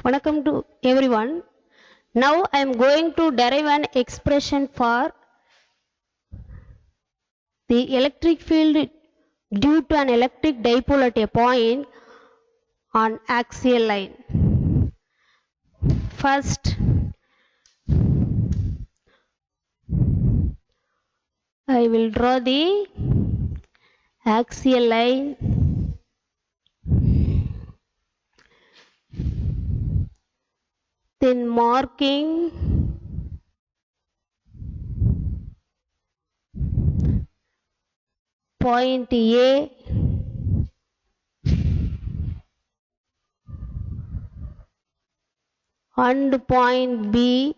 Welcome to everyone. Now I am going to derive an expression for the electric field due to an electric dipole at a point on axial line. First, I will draw the axial line. Then marking point A and point B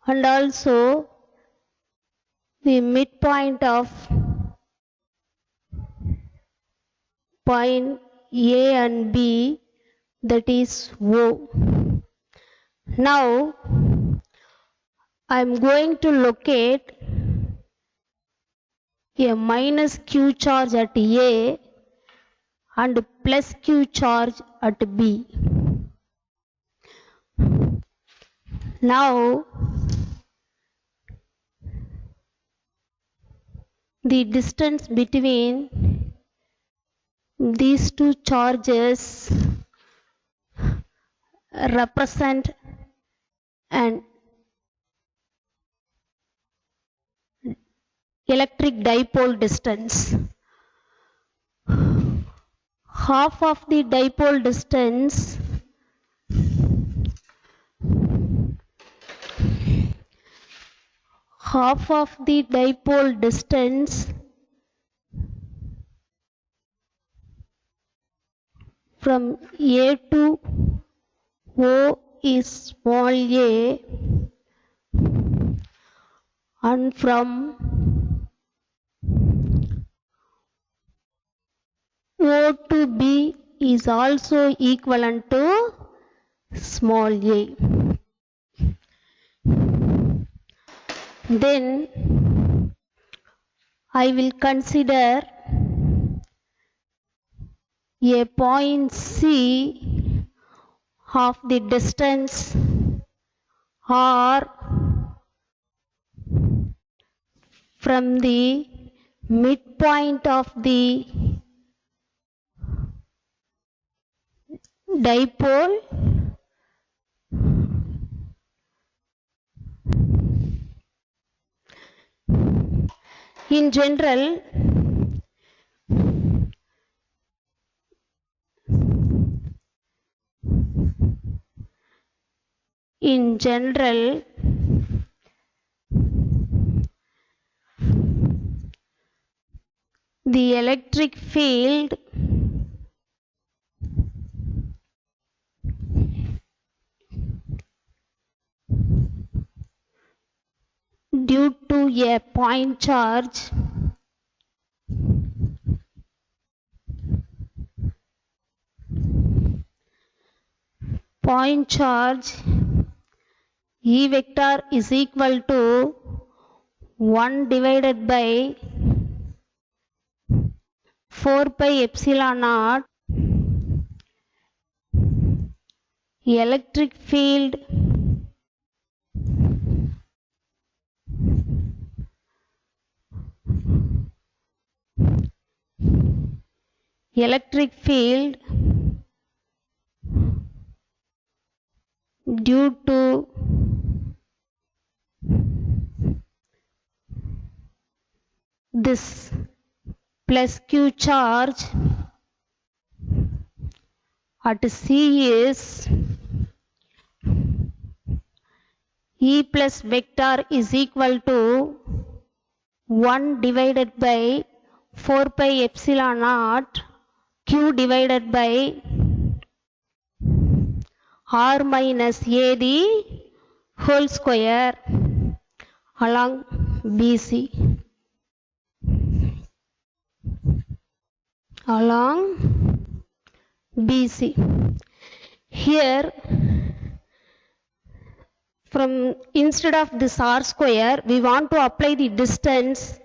and also the midpoint of point A and B, that is O. Now I am going to locate a minus Q charge at A and plus Q charge at B. Now the distance between these two charges represent an electric dipole distance. Half of the dipole distance from A to O is small a, and from O to B is also equivalent to small a. Then I will consider a point C of the distance R from the midpoint of the dipole in general. The electric field due to a point charge E vector is equal to 1 divided by 4 pi epsilon naught electric field due to this plus Q charge at C is E plus vector is equal to 1 divided by 4 pi epsilon naught Q divided by R minus A the whole square along BC. Here instead of this R square, we want to apply the distance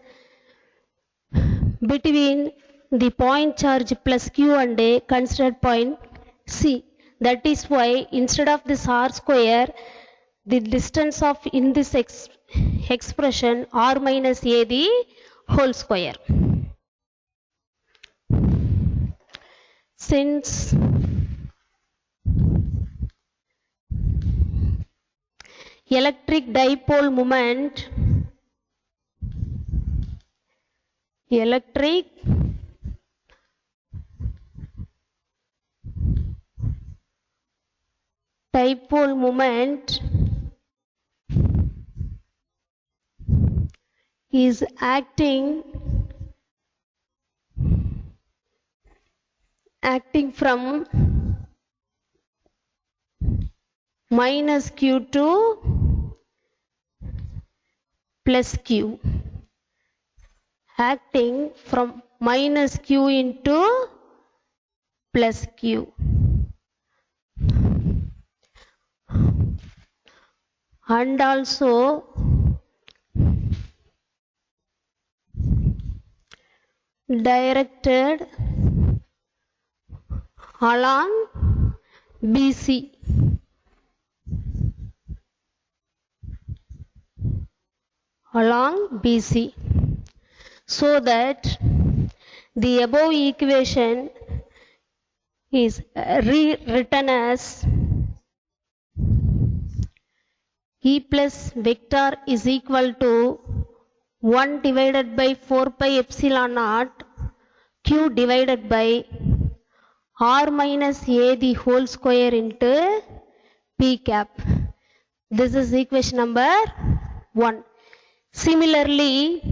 between the point charge plus q and a considered point C. That is why instead of this r square, the distance of in this expression r minus a the whole square. Since electric dipole moment is acting from minus q to plus q, acting from minus q into plus q, and also directed along BC. So that the above equation is rewritten as E plus vector is equal to 1 divided by 4 pi epsilon naught q divided by r minus a the whole square into p cap. This is equation number 1. Similarly,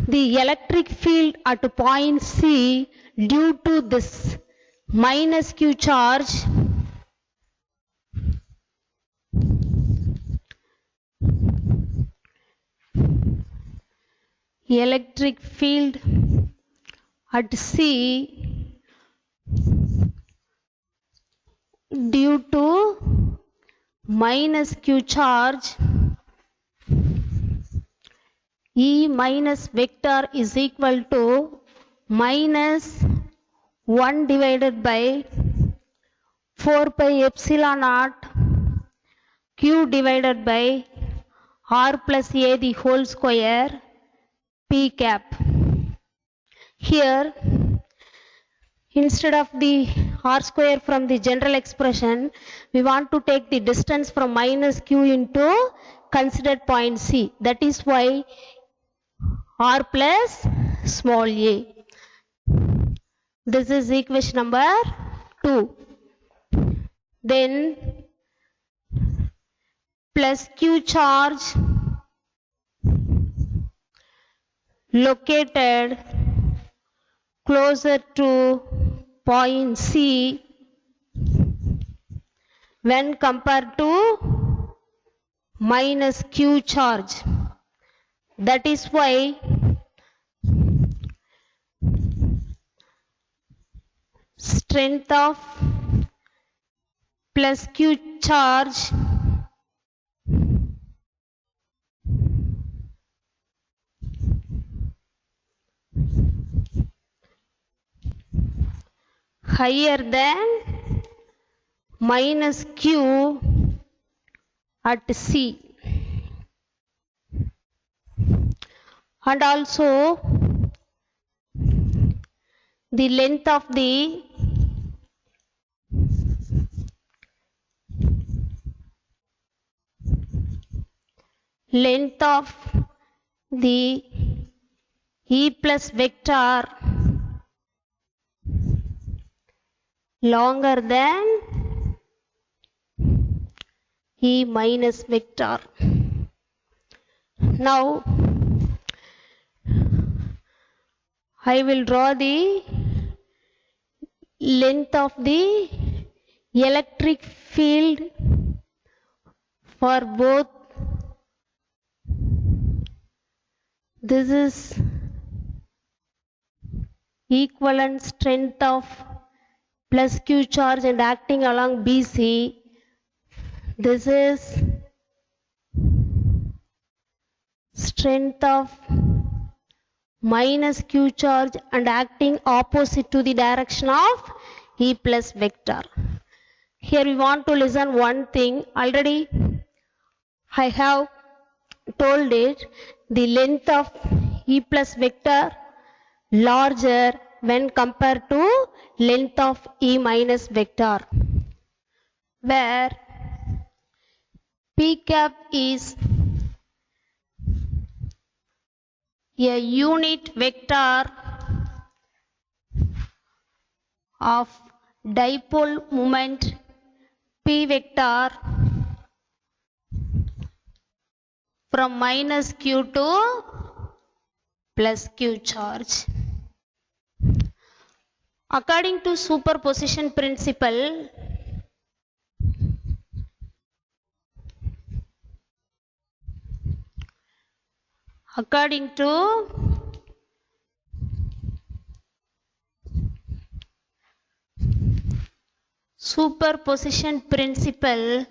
the electric field at point C due to this minus q charge electric field at C due to minus q charge E minus vector is equal to minus 1 divided by 4 pi epsilon naught q divided by r plus a the whole square p cap. Here, instead of the r square from the general expression, we want to take the distance from minus q into considered point C. That is why r plus small a. This is equation number 2. Then plus q charge located closer to point C when compared to minus q charge. That is why strength of plus q charge higher than minus q at C. And also the length of the E plus vector longer than E minus vector. Now I will draw the length of the electric field for both. This is equivalent strength of plus q charge and acting along BC. This is strength of minus q charge and acting opposite to the direction of E plus vector. Here we want to listen one thing. Already I have told it, the length of E plus vector larger when compared to length of E minus vector, where P cap is a unit vector of dipole moment P vector from minus q to plus q charge. According to superposition principle, according to superposition principle,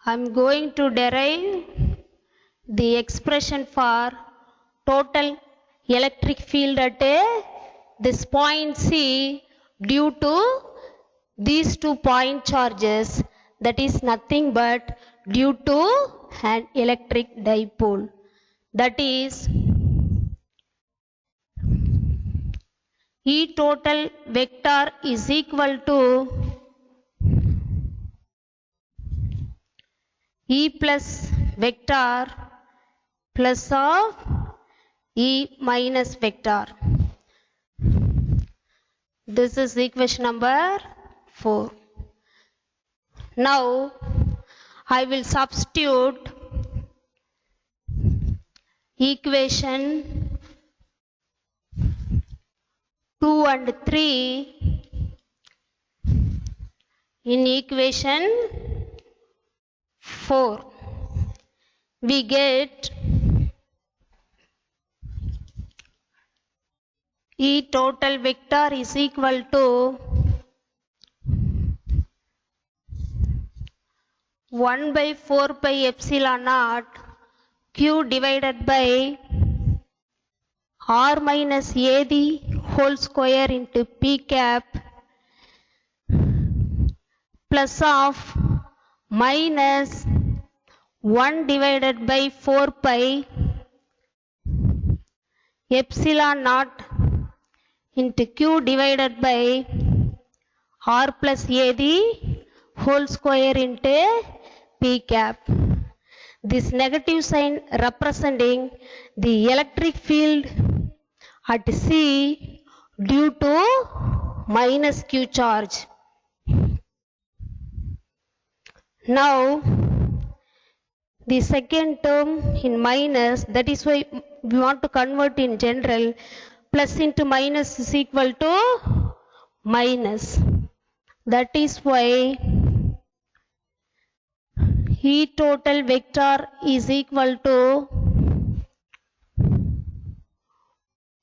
I am going to derive the expression for total electric field at this point C due to these 2 point charges, that is nothing but due to an electric dipole, that is E total vector is equal to E plus vector plus of E minus vector. This is equation number 4. Now I will substitute equation 2 and 3 in equation 4. We get E total vector is equal to 1 by 4 pi epsilon naught q divided by r minus a the whole square into p cap plus of minus 1 divided by 4 pi epsilon naught into q divided by r plus a the whole square into p cap. This negative sign representing the electric field at C due to minus q charge. Now the second term in minus, that is why we want to convert in general. Plus into minus is equal to minus. That is why E total vector is equal to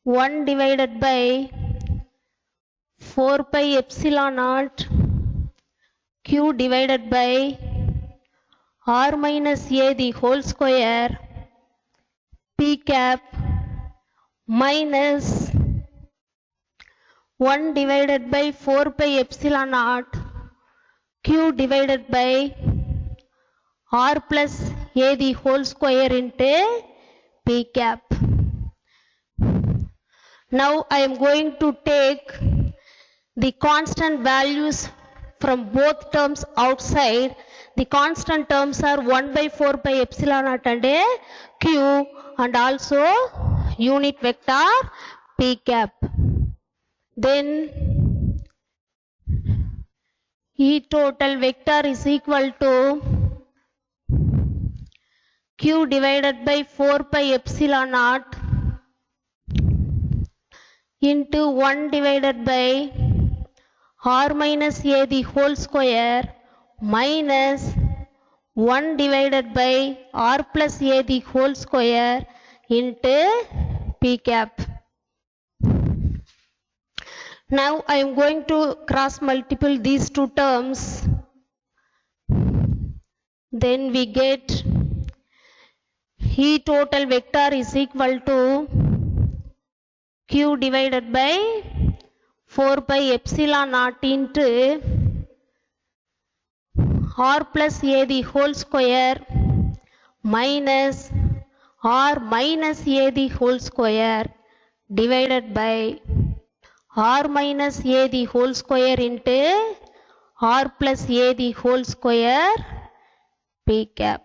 1 divided by 4 pi epsilon naught q divided by r minus a the whole square p cap minus 1 divided by 4 pi epsilon naught q divided by r plus a the whole square into p cap. Now I am going to take the constant values from both terms outside. The constant terms are 1 by 4 pi epsilon naught and a q and also unit vector p cap. Then E total vector is equal to q divided by 4 pi epsilon naught into 1 divided by r minus a the whole square minus 1 divided by r plus a the whole square into p cap. Now I am going to cross multiply these two terms. Then we get E total vector is equal to Q divided by 4 pi epsilon naught into R plus A the whole square minus R minus A the whole square divided by R minus A the whole square into R plus A the whole square P cap.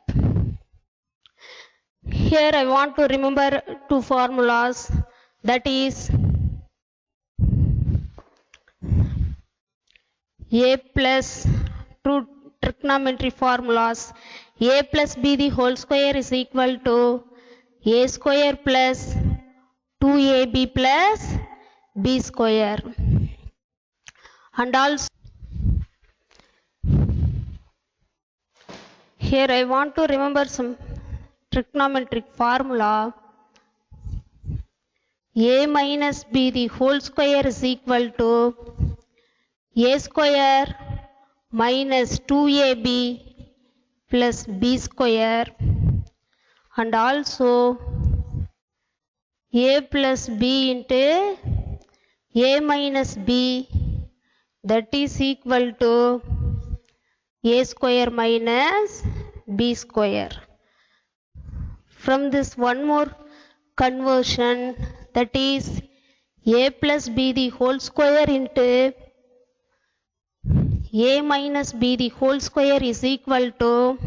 Here I want to remember two formulas, that is A plus two trigonometry formulas. A plus B the whole square is equal to A square plus 2AB plus B square. And also here I want to remember some trigonometric formula. A minus B the whole square is equal to A square minus 2AB plus B square, and also A plus B into A minus B, that is equal to A square minus B square. From this one more conversion, that is A plus B the whole square into A minus B the whole square is equal to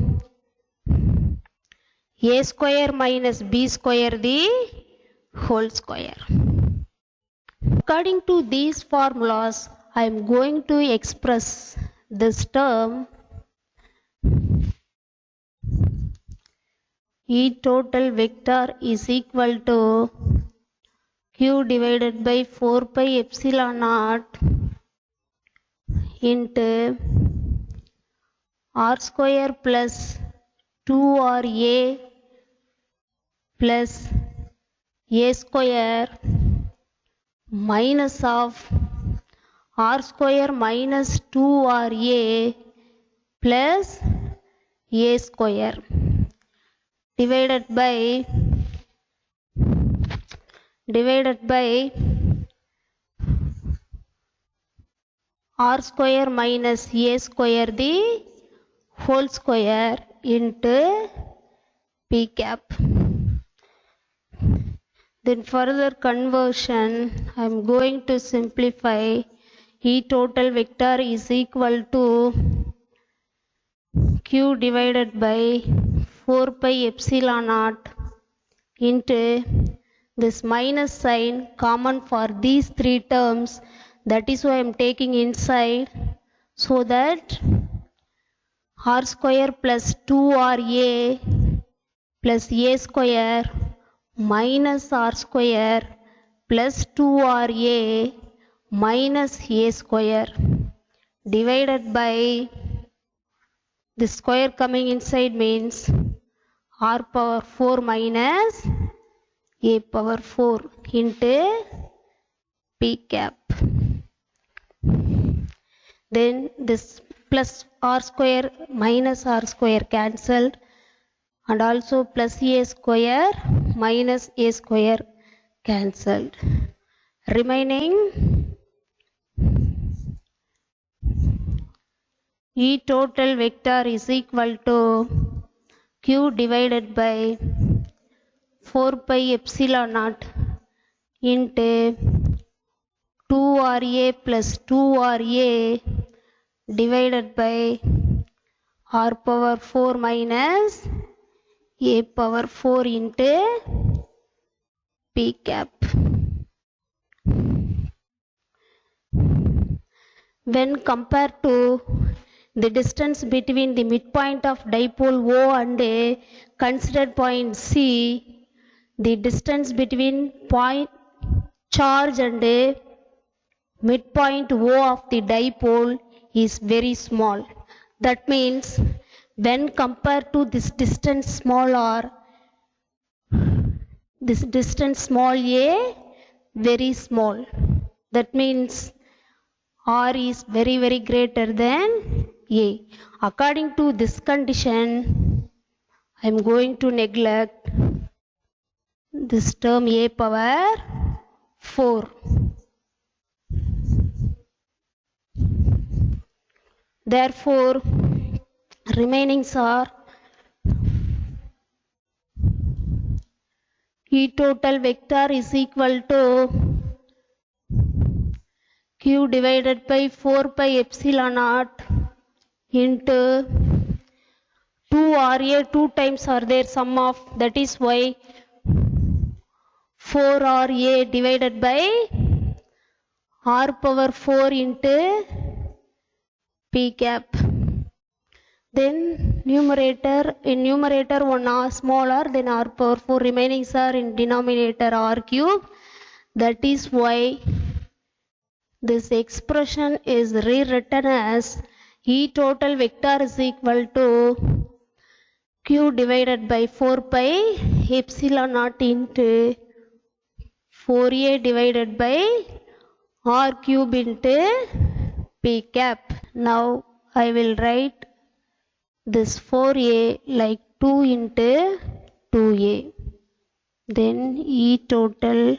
A square minus B square the whole square. According to these formulas, I am going to express this term E total vector is equal to Q divided by 4 pi epsilon naught into R square plus 2RA plus A square minus of R square minus 2RA plus A square divided by R square minus A square the whole square into P cap. Then further conversion, I am going to simplify. E total vector is equal to Q divided by 4 pi epsilon naught into this minus sign common for these three terms, that is why I am taking inside, so that R square plus 2RA plus A square minus R square plus 2RA minus A square divided by the square coming inside means R power 4 minus A power 4 into P cap. Then this plus R square minus R square cancelled, and also plus A square minus A square cancelled. Remaining E total vector is equal to Q divided by 4 pi epsilon naught into 2RA plus 2RA divided by R power 4 minus A power 4 into P cap. When compared to the distance between the midpoint of dipole O and A, considered point C, the distance between point charge and A midpoint O of the dipole is very small. That means when compared to this distance small r, this distance small a very small. That means r is very greater than A. According to this condition, I am going to neglect this term A power 4. Therefore, remainings are E total vector is equal to Q divided by 4 pi epsilon naught into 2 RA, 2 times are there sum of, that is why 4 RA divided by R power 4 into P cap. Then numerator, in numerator 1 r smaller than R power 4, remainings are in denominator R cube. That is why this expression is rewritten as E total vector is equal to Q divided by 4 pi epsilon naught into 4A divided by R cube into P cap. Now I will write this 4A like 2 into 2A. Then E total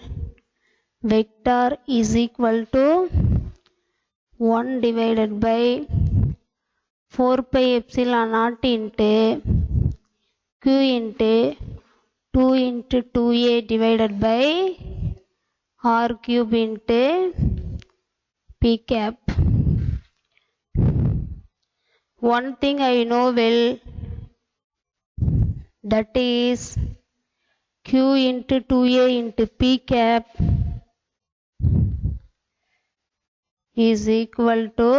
vector is equal to 1 divided by 4 pi epsilon naught into Q into 2 into 2A divided by R cube into P cap. One thing I know well, that is Q into 2A into P cap is equal to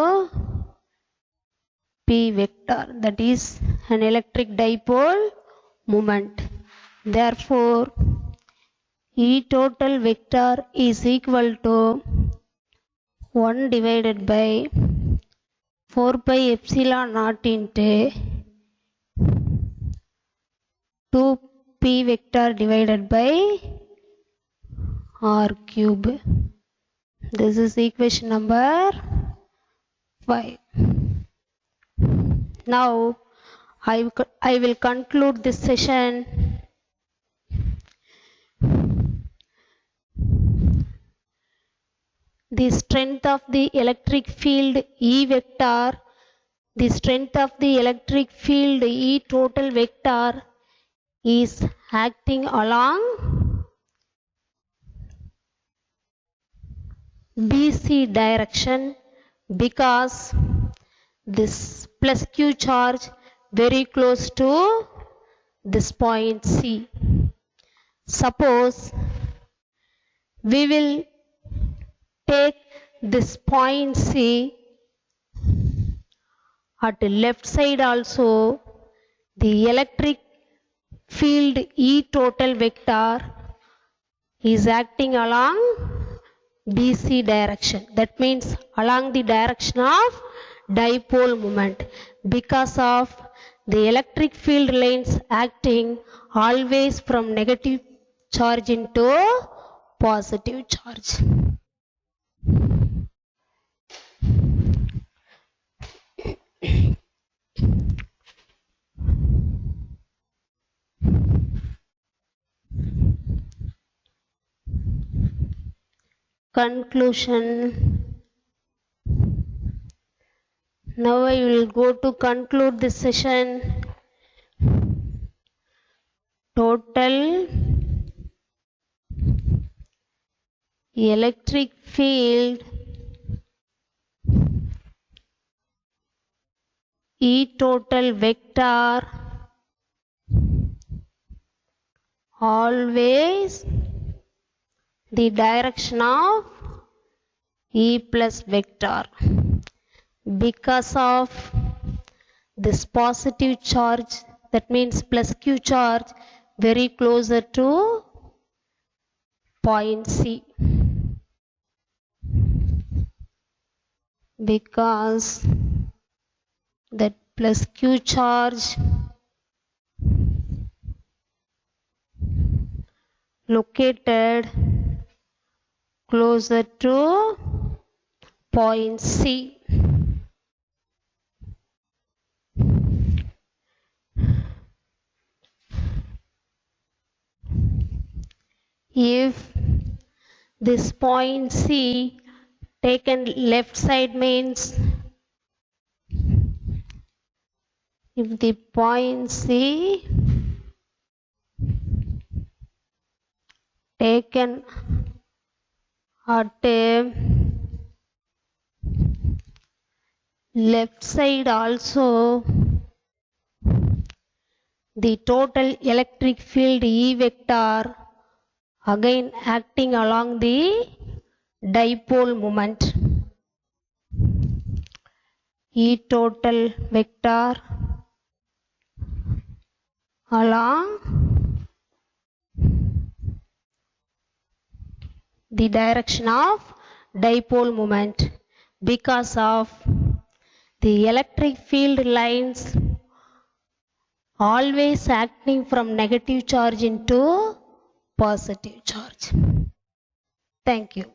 P vector, that is an electric dipole moment. Therefore, E total vector is equal to 1 divided by 4 pi epsilon naught into 2 P vector divided by R cube. This is equation number 5. Now I will conclude this session. The strength of the electric field E vector, the strength of the electric field E total vector is acting along BC direction because this plus Q charge very close to this point C. Suppose we will take this point C at the left side also, the electric field E total vector is acting along BC direction. That means along the direction of dipole moment, because of the electric field lines acting always from negative charge into positive charge. Conclusion. Now I will go to conclude this session. Total electric field E total vector always the direction of E plus vector because of this positive charge, that means plus Q charge very closer to point C, because that plus Q charge located closer to point C. this point C taken left side means if the point C taken at left side also, the total electric field E vector again acting along the dipole moment. E total vector along the direction of dipole moment because of the electric field lines always acting from negative charge into positive charge. Thank you.